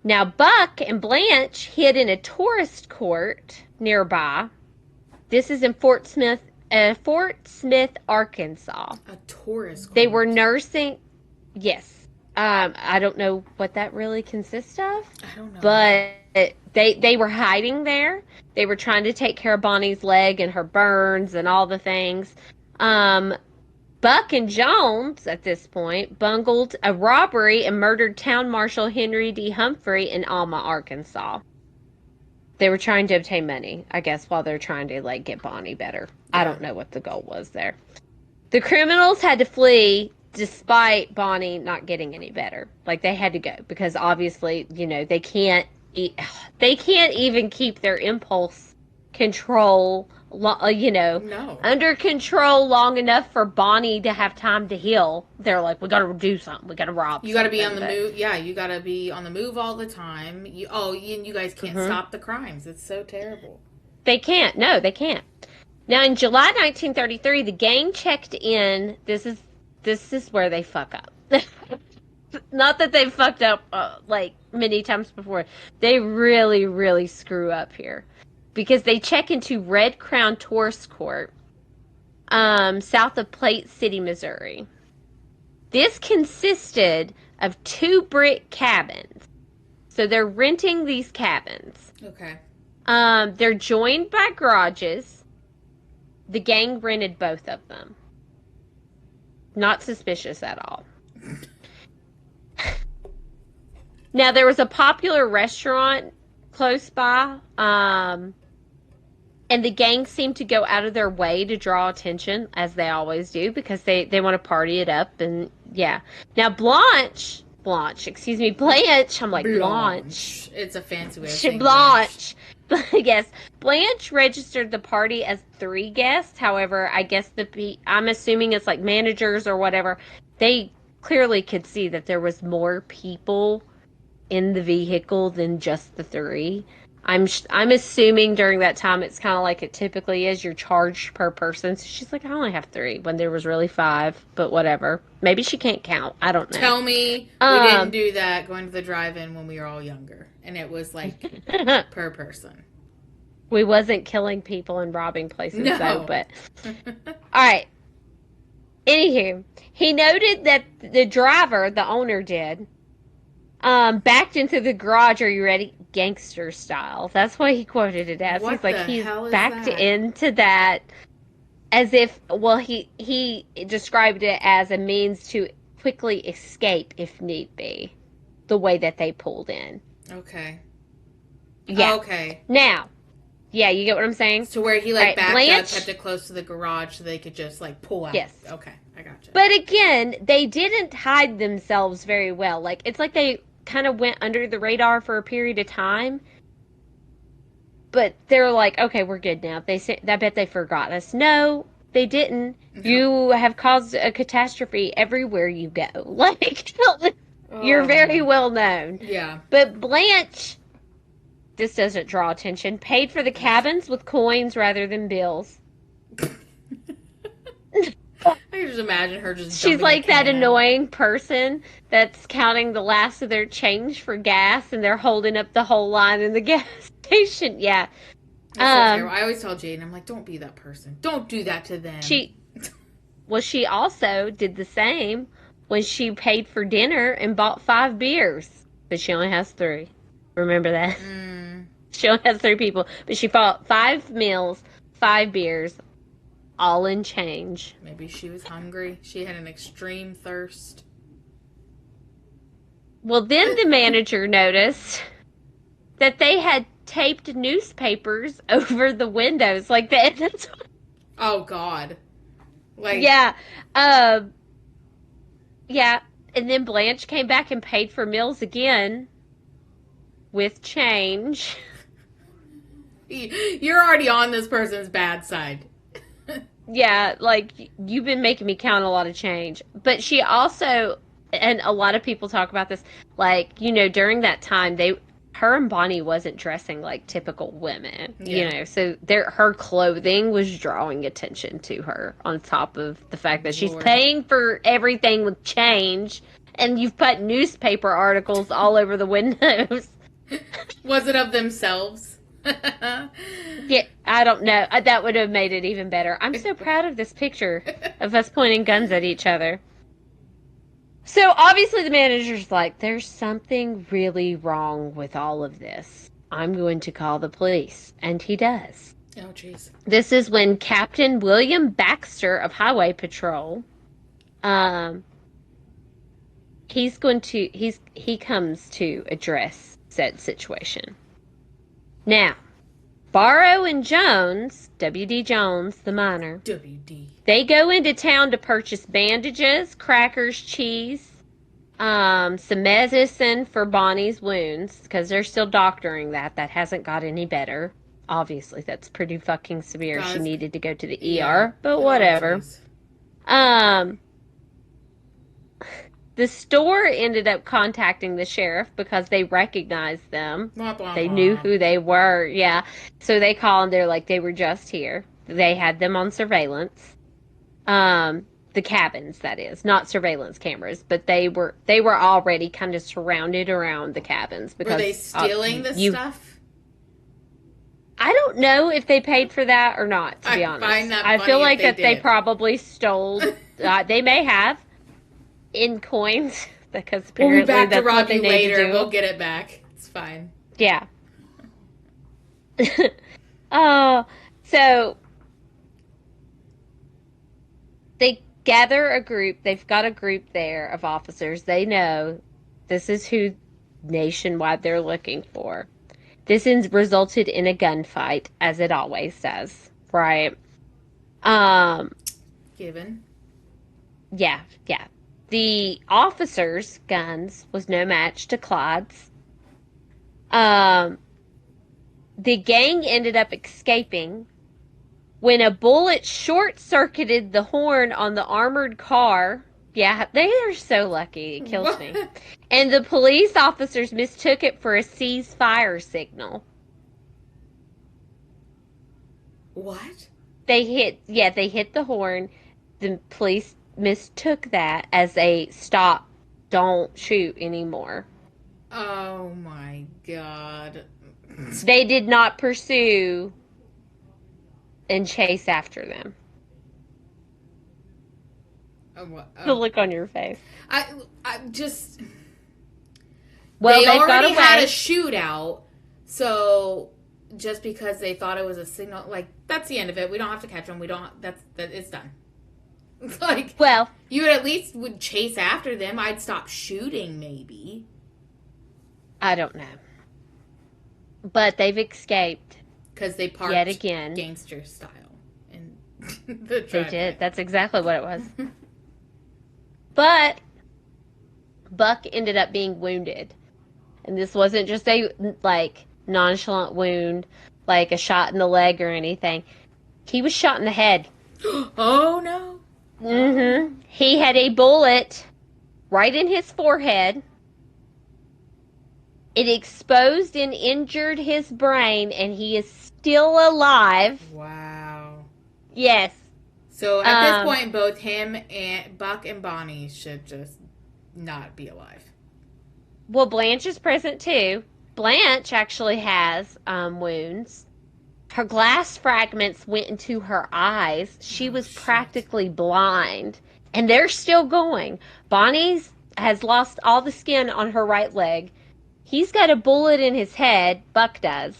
Now Buck and Blanche hid in a tourist court nearby. This is in Fort Smith, Arkansas. A tourist They were court. nursing. Yes. I don't know what that really consists of, I don't know either. but they were hiding there. They were trying to take care of Bonnie's leg and her burns and all the things. Um, Buck and Jones, at this point, bungled a robbery and murdered Town Marshal Henry D. Humphrey in Alma, Arkansas. They were trying to obtain money, I guess, while they're trying to get Bonnie better. I Yeah. don't know what the goal was there. The criminals had to flee despite Bonnie not getting any better. They had to go because obviously, they can't even keep their impulse control, No. under control long enough for Bonnie to have time to heal. They're like, we got to do something. We got to rob You got to be on something. the But move. Yeah, you got to be on the move all the time. You guys can't mhm. stop the crimes. It's so terrible. They can't. No, they can't. Now, in July 1933, the gang checked in. This is where they fuck up. Not that they've fucked up many times before. They really, really screw up here because they check into Red Crown Tourist Court, south of Plate City, Missouri. This consisted of two brick cabins, so they're renting these cabins. Okay. They're joined by garages. The gang rented both of them. Not suspicious at all. Now, there was a popular restaurant close by, and the gang seemed to go out of their way to draw attention, as they always do, because they want to party it up, and yeah. Now, Blanche, I'm like, Blanche. It's a fancy way of saying Blanche. Yes, Blanche registered the party as 3 guests. However, I guess I'm assuming it's like managers or whatever. They clearly could see that there was more people in the vehicle than just the 3. I'm assuming during that time it's kind of like it typically is. You're charged per person. So she's like, I only have three when there was really five, but whatever. Maybe she can't count. I don't know. Tell me we didn't Um, do that going to the drive-in when we were all younger, and it was like per person. we wasn't killing people and robbing places though. No. But all right. Anywho, he noted that the driver, the owner, did backed into the garage. Are you ready? Gangster style. That's what he quoted it as. He's What like the he's hell is backed that? into that as if, well, he described it as a means to quickly escape if need be, the way that they pulled in. Okay. Yeah. Okay. Now, yeah, you get what I'm saying? So where he All like right, backed up, kept Blanche, it close to the garage so they could just like pull out. yes. Okay, I gotcha. But again, they didn't hide themselves very well. Like, it's like they kind of went under the radar for a period of time. But they're like, okay, we're good now. They say, I bet they forgot us. No, they didn't. No. You have caused a catastrophe everywhere you go. Like, you're Oh very my. well known. Yeah. But Blanche, this doesn't draw attention, paid for the cabins with coins rather than bills. I can just imagine her just She's dumping a like that can out. annoying person that's counting the last of their change for gas and they're holding up the whole line in the gas station. Yeah. That's so terrible. I always tell Jaden, I'm like, don't be that person. Don't do that to them. She also did the same when she paid for dinner and bought 5 beers, but she only has 3. Remember that? She only has 3 people, but she bought 5 meals, 5 beers, all in change. Maybe she was hungry. She had an extreme thirst. Well, then the manager noticed that they had taped newspapers over the windows like that. That's Oh God. Like yeah. Yeah. And then Blanche came back and paid for meals again with change. you're already on this person's bad side. Yeah, like you've been making me count a lot of change. But she also, and a lot of people talk about this, like, during that time her and Bonnie wasn't dressing like typical women, so her clothing was drawing attention to her on top of the fact that she's Lord. paying for everything with change and you've put newspaper articles all over the windows. Was it of themselves? Yeah, I don't know. That would have made it even better. I'm so proud of this picture of us pointing guns at each other. So obviously the manager's like, there's something really wrong with all of this. I'm going to call the police. And he does. Oh, jeez. This is when Captain William Baxter of Highway Patrol, he comes to address said situation. Now, Barrow and Jones, W.D. Jones, the miner, WD. they go into town to purchase bandages, crackers, cheese, some medicine for Bonnie's wounds, because they're still doctoring that. That hasn't got any better. Obviously, that's pretty fucking severe. Guys, she needed to go to the yeah. ER, but whatever. Jeez. The store ended up contacting the sheriff because they recognized them. Blah, blah, They blah. knew who they were, yeah. So they call and they're like, they were just here. They had them on surveillance. The cabins, that is, not surveillance cameras, but they were already kind of surrounded around the cabins because Were they stealing the stuff? I don't know if they paid for that or not, to be honest. Find that I funny feel if like that they did. probably stole. They may have in coins because We'll apparently be back to that's rob what they you need later. to do. We'll get it back. It's fine. Yeah. So they gather a group. They've got a group there of officers. They know this is who nationwide they're looking for. This resulted in a gunfight, as it always does, right? Given. Yeah. The officers' guns was no match to Clyde's. The gang ended up escaping when a bullet short-circuited the horn on the armored car. Yeah, they are so lucky. It kills me. And the police officers mistook it for a ceasefire signal. What? They hit the horn. The police mistook that as a stop, don't shoot anymore. Oh my god. They did not pursue and chase after them. The Oh. look on your face. I I just Well, they they've got already had a away. shootout, so just because they thought it was a signal, like that's the end of it. We don't have to catch them. We don't. That. It's done. Like Well, you would at least would chase after them. I'd stop shooting, maybe, I don't know. But they've escaped because they yet parked again. gangster style in the They did. driveway. That's exactly what it was. But Buck ended up being wounded. And this wasn't just a like nonchalant wound, like a shot in the leg or anything. He was shot in the head. Oh no! Oh. He had a bullet right in his forehead. It exposed and injured his brain, and he is still alive. Wow. Yes. So at this point, both him and Buck and Bonnie should just not be alive. Well, Blanche is present too. Blanche actually has wounds. Her glass fragments went into her eyes. She Oh was shit. practically blind. And they're still going. Bonnie's has lost all the skin on her right leg. He's got a bullet in his head. Buck does.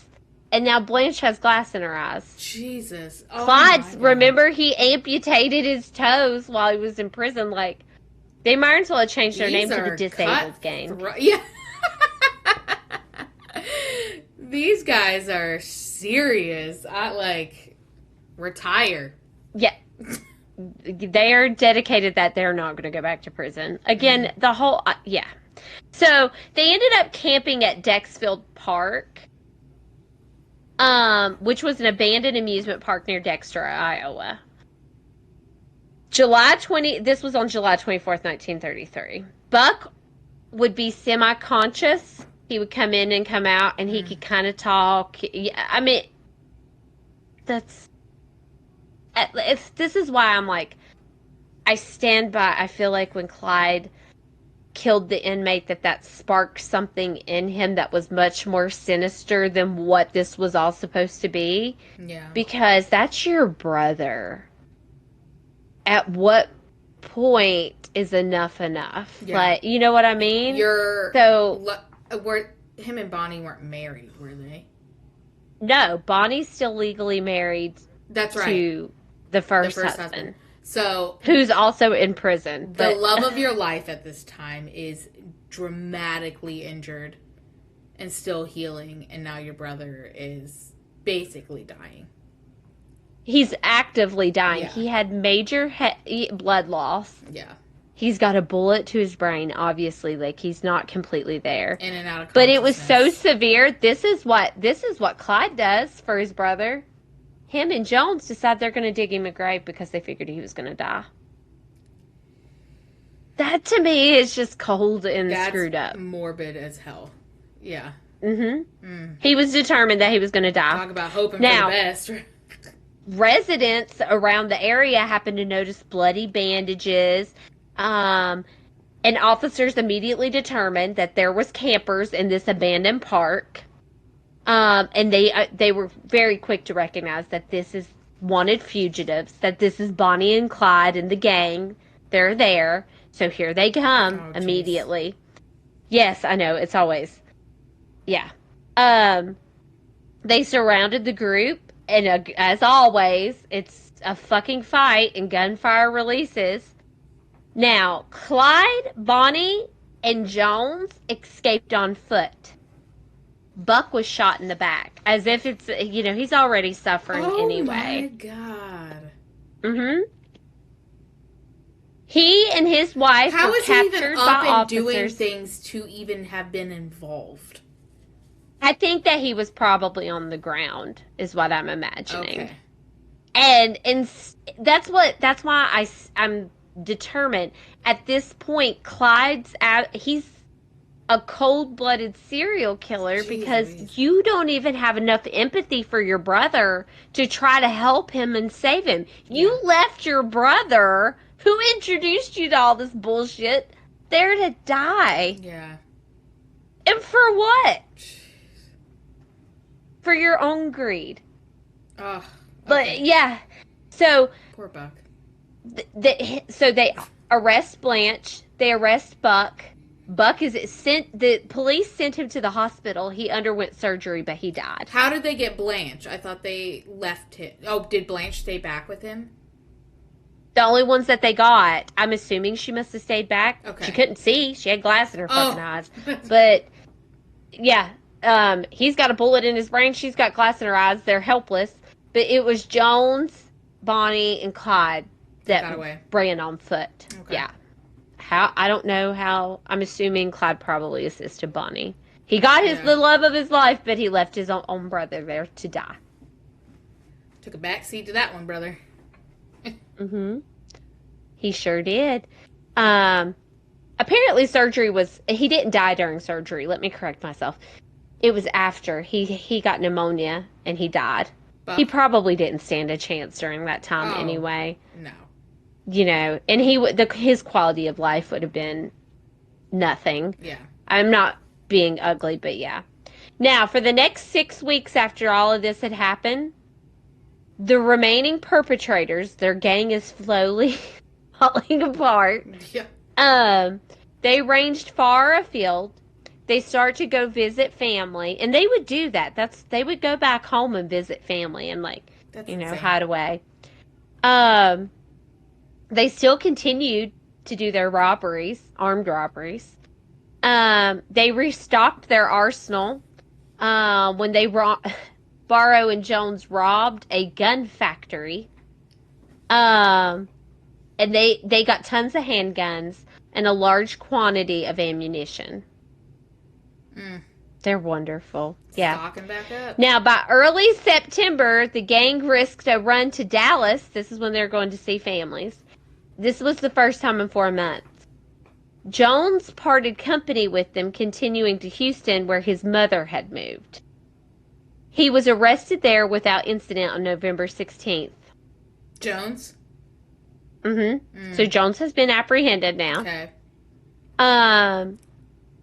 And now Blanche has glass in her eyes. Jesus. Oh my Clyde's, god. remember, he amputated his toes while he was in prison. Like, they might as well have changed their These name to the are cut. Disabled Gang. Yeah. These guys are serious. I like retire. Yeah. They are dedicated that they're not going to go back to prison. Again, the whole, yeah. So they ended up camping at Dexfield Park, which was an abandoned amusement park near Dexter, Iowa. This was on July 24th, 1933. Buck would be semi-conscious. He would come in and come out, and he could kind of talk. Yeah, I mean, that's, this is why I'm like, I stand by, I feel like when Clyde killed the inmate that sparked something in him that was much more sinister than what this was all supposed to be, Yeah. because that's your brother. At what point is enough enough? Yeah. Like, you know what I mean? Were him and Bonnie weren't married, were they? No, Bonnie's still legally married That's right. to the first husband. So Who's also in prison. the But love of your life at this time is dramatically injured and still healing, and now your brother is basically dying. he's actively dying. Yeah. He had major blood loss. Yeah. He's got a bullet to his brain, obviously, like he's not completely there. In and out of But it was so consciousness. severe. This is what Clyde does for his brother. Him and Jones decide they're going to dig him a grave because they figured he was going to die. That to me is just cold and That's screwed up. morbid as hell. Yeah. He was determined that he was going to die. Talk about hoping Now, for the best. residents around the area happened to notice bloody bandages. And officers immediately determined that there was campers in this abandoned park. And they were very quick to recognize that this is wanted fugitives, that this is Bonnie and Clyde and the gang. They're there. So here they come immediately. Yes, I know. It's always, yeah. They surrounded the group, and as always, it's a fucking fight and gunfire releases. Now, Clyde, Bonnie, and Jones escaped on foot. Buck was shot in the back, as if it's, he's already suffering anyway. Oh my god. He and his wife How were is he even captured up by and officers. doing things to even have been involved? I think that he was probably on the ground, is what I'm imagining. Okay. And that's why I'm determined. At this point, Clyde's out. He's a cold-blooded serial killer Jeez because Louise. you don't even have enough empathy for your brother to try to help him and save him. Yeah. You left your brother, who introduced you to all this bullshit, there to die. Yeah. And for what? For your own greed. Oh, But okay. yeah, so Poor Buck. so they arrest Blanche. They arrest Buck. Buck is sent. The police sent him to the hospital. He underwent surgery, but he died. How did they get Blanche? I thought they left him. Oh, did Blanche stay back with him? The only ones that they got, I'm assuming she must have stayed back. She Okay. couldn't see. She had glass in her fucking Oh. eyes. But yeah, he's got a bullet in his brain. She's got glass in her eyes. They're helpless. But it was Jones, Bonnie, and Clyde That that got away. ran on foot. Okay. Yeah. How? I don't know how. I'm assuming Clyde probably assisted Bonnie. He got the love of his life, but he left his own brother there to die. Took a backseat to that one, brother. Mm-hmm. He sure did. Apparently surgery was. He didn't die during surgery. Let me correct myself. It was after he got pneumonia and he died. Buck. He probably didn't stand a chance during that time anyway. No. You know, and his quality of life would have been nothing. Yeah. I'm not being ugly, but yeah. Now, for the next 6 weeks after all of this had happened, the remaining perpetrators, their gang is slowly falling apart. Yeah. They ranged far afield. They start to go visit family, and they would do that. They would go back home and visit family and That's insane. hide away. They still continued to do their robberies, armed robberies. They restocked their arsenal when Barrow and Jones robbed a gun factory. And they got tons of handguns and a large quantity of ammunition. They're wonderful. Yeah. Stocking back up. Now, by early September, the gang risked a run to Dallas. This is when they're going to see families. This was the first time in 4 months. Jones parted company with them, continuing to Houston, where his mother had moved. He was arrested there without incident on November 16th. Jones? Mm-hmm. So Jones has been apprehended now. Okay.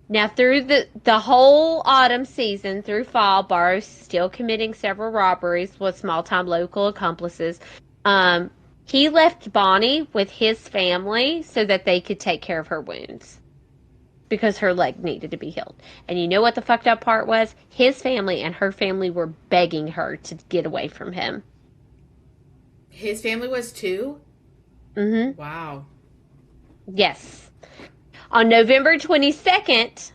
Now through the whole autumn season, through fall, Barrow's still committing several robberies with small-time local accomplices. He left Bonnie with his family so that they could take care of her wounds. Because her leg needed to be healed. And you know what the fucked up part was? His family and her family were begging her to get away from him. His family was too? Mm-hmm. Wow. Yes. On November 22nd,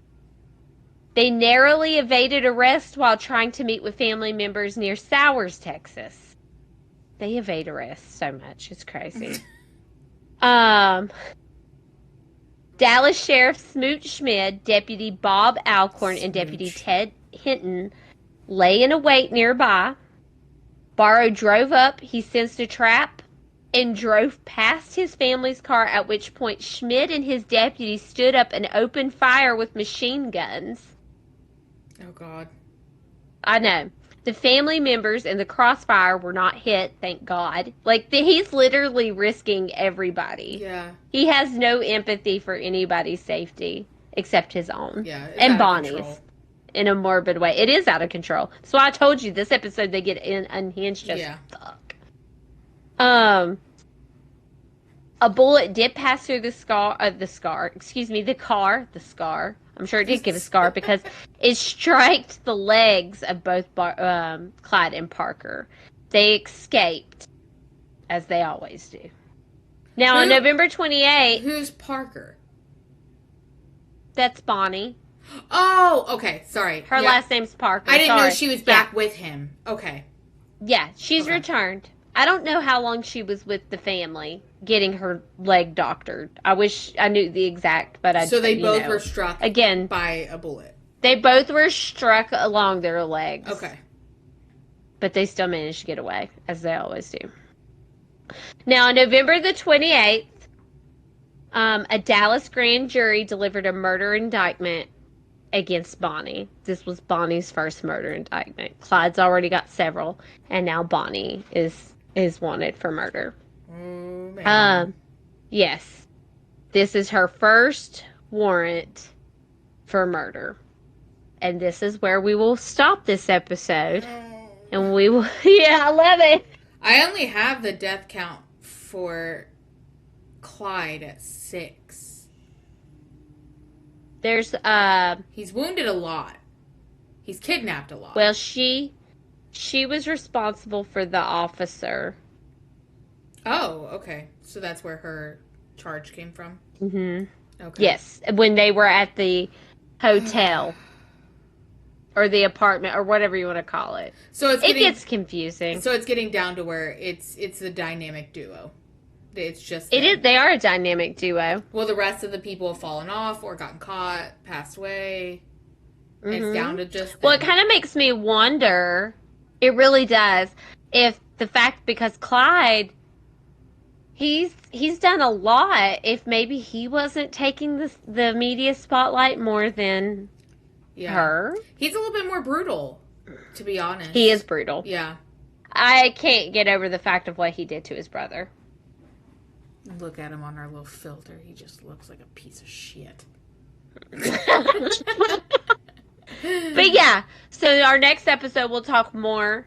they narrowly evaded arrest while trying to meet with family members near Sowers, Texas. They evade arrest so much. It's crazy. Dallas Sheriff Smoot Schmid, Deputy Bob Alcorn, and Deputy Ted Hinton lay in a wait nearby. Barrow drove up. He sensed a trap and drove past his family's car, at which point Schmid and his deputies stood up and opened fire with machine guns. Oh, God. I know. The family members in the crossfire were not hit, thank God. He's literally risking everybody. Yeah. He has no empathy for anybody's safety except his own. Yeah. And Bonnie's. In a morbid way. It is out of control. So I told you, this episode they get unhinged as fuck. A bullet did pass through the car. I'm sure it did get a scar because it struck the legs of both Clyde and Parker. They escaped, as they always do. Now, on November 28th... Who's Parker? That's Bonnie. Oh, okay. Sorry. Her last name's Parker. I didn't know she was back with him. Okay. Yeah, she's returned. I don't know how long she was with the family getting her leg doctored. I wish I knew the exact, but So they both were struck again by a bullet. They both were struck along their legs. Okay. But they still managed to get away, as they always do. Now, on November the 28th, a Dallas grand jury delivered a murder indictment against Bonnie. This was Bonnie's first murder indictment. Clyde's already got several, and now Bonnie is wanted for murder. Oh man. Um, yes, this is her first warrant for murder, and this is where we will stop this episode. And we will, yeah, I love it. I only have the death count for Clyde at 6. There's He's wounded a lot. He's kidnapped a lot. well, she was responsible for the officer. Oh, okay. So that's where her charge came from. Okay. Yes, when they were at the hotel or the apartment or whatever you want to call it. So It gets confusing. So it's getting down to where it's a dynamic duo. It's just It is. They are a dynamic duo. Well, the rest of the people have fallen off or gotten caught, passed away. It's down to just Well, it them. kind of makes me wonder. It really does. If the fact because Clyde, he's done a lot. If maybe he wasn't taking the media spotlight more than her. He's a little bit more brutal, to be honest. He is brutal. Yeah. I can't get over the fact of what he did to his brother. Look at him on our little filter. He just looks like a piece of shit. But yeah, so our next episode we'll talk more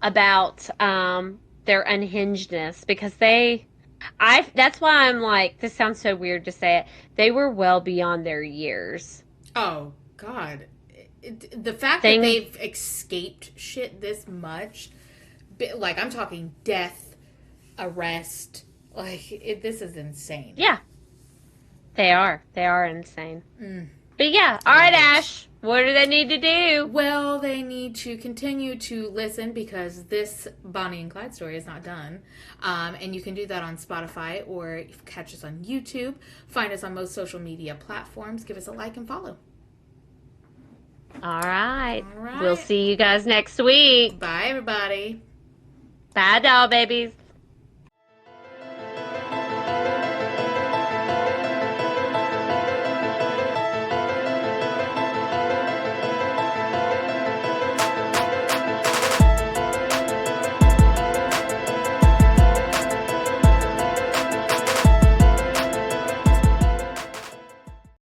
about their unhingedness because that's why I'm like, this sounds so weird to say it. They were well beyond their years. Oh God, the fact that they've escaped shit this much, like I'm talking death, arrest, like this is insane. Yeah, they are insane. But yeah, all right, Ash, what do they need to do? Well, they need to continue to listen because this Bonnie and Clyde story is not done. And you can do that on Spotify or catch us on YouTube. Find us on most social media platforms. Give us a like and follow. All right. We'll see you guys next week. Bye, everybody. Bye, doll babies.